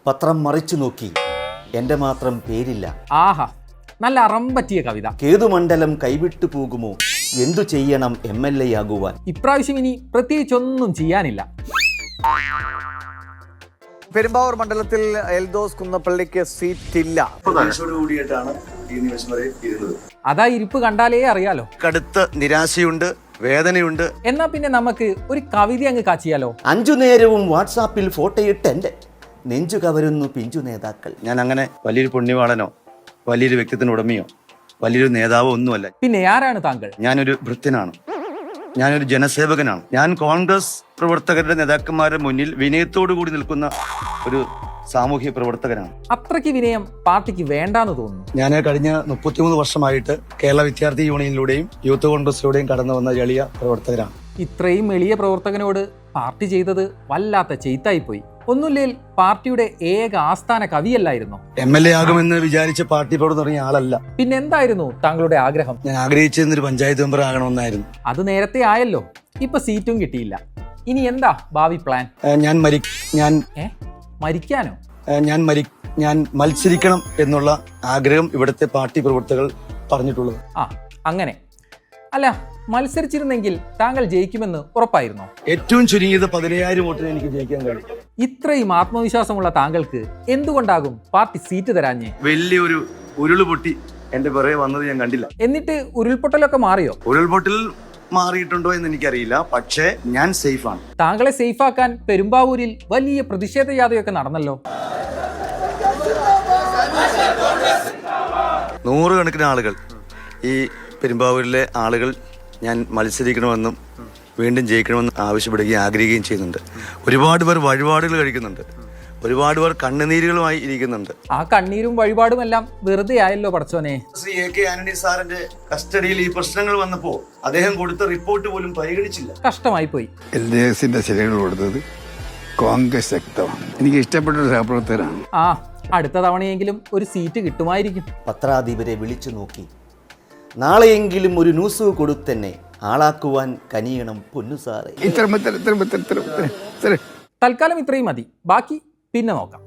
പത്രം മറിച്ചു നോക്കി, എൻ്റെ മാത്രം പേരില്ല. ആഹാ, നല്ല അറം പറ്റിയ കവിത. കേതുമണ്ഡലം കൈവിട്ടു പോകുമോ, എന്തു ചെയ്യണം MLA ആകുവാൻ? ഇപ്രാവശ്യം ഇനി പ്രത്യേകിച്ചൊന്നും ചെയ്യാനില്ല. പെരുമ്പാവൂർ മണ്ഡലത്തിൽ എൽദോസ് കുന്നപ്പള്ളിക്ക് സീറ്റില്ല. അതാ ഇരിപ്പ് കണ്ടാലേ അറിയാലോ. കടുത്ത നിരാശയുണ്ട്, വേദനയുണ്ട്. എന്നാ പിന്നെ നമുക്ക് ഒരു കവിത അങ്ങ് കാച്ചിയാലോ? 5 നേരവും വാട്സാപ്പിൽ ഫോട്ടോയിട്ട് എൻ്റെ നെഞ്ചു കവരുന്നു പിഞ്ചു നേതാക്കൾ. ഞാൻ അങ്ങനെ വലിയൊരു പുണ്യവാളനോ വലിയൊരു വ്യക്തിത്വത്തിന് ഉടമയോ വലിയൊരു നേതാവോ ഒന്നുമല്ല. പിന്നെ ആരാണ് താങ്കൾ? ഞാനൊരു ഭൃത്യനാണ്, ഞാനൊരു ജനസേവകനാണ്. ഞാൻ കോൺഗ്രസ് പ്രവർത്തകരുടെ നേതാക്കന്മാരുടെ മുന്നിൽ വിനയത്തോടു കൂടി നിൽക്കുന്ന ഒരു സാമൂഹ്യ പ്രവർത്തകനാണ്. അത്രയ്ക്ക് വിനയം പാർട്ടിക്ക് വേണ്ടാന്ന് തോന്നുന്നു. ഞാൻ കഴിഞ്ഞ 33 വർഷമായിട്ട് കേരള വിദ്യാർത്ഥി യൂണിയനിലൂടെയും യൂത്ത് കോൺഗ്രസിലൂടെയും കടന്നു വന്ന എളിയ പ്രവർത്തകനാണ്. ഇത്രയും എളിയ പ്രവർത്തകനോട് പാർട്ടി ചെയ്തത് വല്ലാത്ത ചെയ്ത്തായിപ്പോയി. ഒന്നുമില്ലേൽ പാർട്ടിയുടെ ഏക ആസ്ഥാന കവിയല്ലായിരുന്നോ? MLA ആകുമെന്ന് വിചാരിച്ച് പാർട്ടി പ്രവർത്തനം തുടങ്ങിയ ആളല്ല. പിന്നെ എന്തായിരുന്നു താങ്കളുടെ ആഗ്രഹം? ഞാൻ ആഗ്രഹിച്ചിരുന്നൊരു പഞ്ചായത്ത് മെമ്പർ ആകണമെന്നായിരുന്നു. അത് നേരത്തെ ആയല്ലോ, ഇപ്പൊ സീറ്റും കിട്ടിയില്ല. ഇനി എന്താ ഭാവി പ്ലാൻ? മരിക്കാനോ? ഞാൻ മത്സരിക്കണം എന്നുള്ള ആഗ്രഹം ഇവിടുത്തെ പാർട്ടി പ്രവർത്തകർ പറഞ്ഞിട്ടുള്ളത്. ആ, അങ്ങനെ. അല്ല, മത്സരിച്ചിരുന്നെങ്കിൽ താങ്കൾ ജയിക്കുമെന്ന് ഉറപ്പായിരുന്നോ? ഏറ്റവും ചുരുങ്ങിയത് 15,000 വോട്ടിന് എനിക്ക് ജയിക്കാൻ കഴിയും. ഇത്രയും ആത്മവിശ്വാസമുള്ള താങ്കൾക്ക് എന്തുകൊണ്ടാകും പാർട്ടി സീറ്റ് തരാഞ്ഞേ? വലിയൊരു ഉരുള് പൊട്ടി എന്റെ പിറകെ വന്നത് ഞാൻ കണ്ടില്ല. എന്നിട്ട് ഉരുൾപൊട്ടലൊക്കെ മാറിയോ? ഉരുൾപൊട്ടൽ മാറിയിട്ടുണ്ടോ എന്ന് എനിക്കറിയില്ല, പക്ഷേ ഞാൻ സേഫാണ്. താങ്കളെ സേഫാക്കാൻ പെരുമ്പാവൂരിൽ വലിയ പ്രതിഷേധ യാത്രയൊക്കെ നടന്നല്ലോ. 100 കണക്കിന് ആളുകൾ, ഈ പെരുമ്പാവൂരിലെ ആളുകൾ ഞാൻ മത്സരിക്കണമെന്നും വീണ്ടും ജയിക്കണമെന്നും ആവശ്യപ്പെടുകയും ആഗ്രഹിക്കുകയും ചെയ്യുന്നുണ്ട്. ഒരുപാട് പേർ വഴിപാടുകൾ കഴിക്കുന്നുണ്ട്, ഒരുപാട് പേർ കണ്ണുനീരുകളുമായി ഇരിക്കുന്നുണ്ട്. ആ കണ്ണീരും വഴിപാടും എല്ലാം വെറുതെ ആയല്ലോ പടച്ചോനെ. ശ്രീ AK ആന്റണി സാറിന്റെ കസ്റ്റഡിയിൽ ഈ പ്രശ്നങ്ങൾ വന്നപ്പോൾ അദ്ദേഹം കൊടുത്ത റിപ്പോർട്ട് പോലും പരിഗണിച്ചില്ല. കഷ്ടമായി പോയി. LDFന്റെ ശരികൾ കൊടുത്തത് കോൺഗ്രസ് ശക്തമാണ്. എനിക്ക് ഇഷ്ടപ്പെട്ട ഒരു സഹപ്രവർത്തകരാണ്. ആ, അടുത്ത തവണയെങ്കിലും ഒരു സീറ്റ് കിട്ടുമായിരിക്കും. പത്രാധിപരെ വിളിച്ചു നോക്കി, നാളെയെങ്കിലും ഒരു ന്യൂസ് കൊടുത്തന്നെ ആളാക്കുവാൻ കനിയണം പൊന്നുസാറേ. തൽക്കാലം ഇത്രയും മതി, ബാക്കി പിന്നെ നോക്കാം.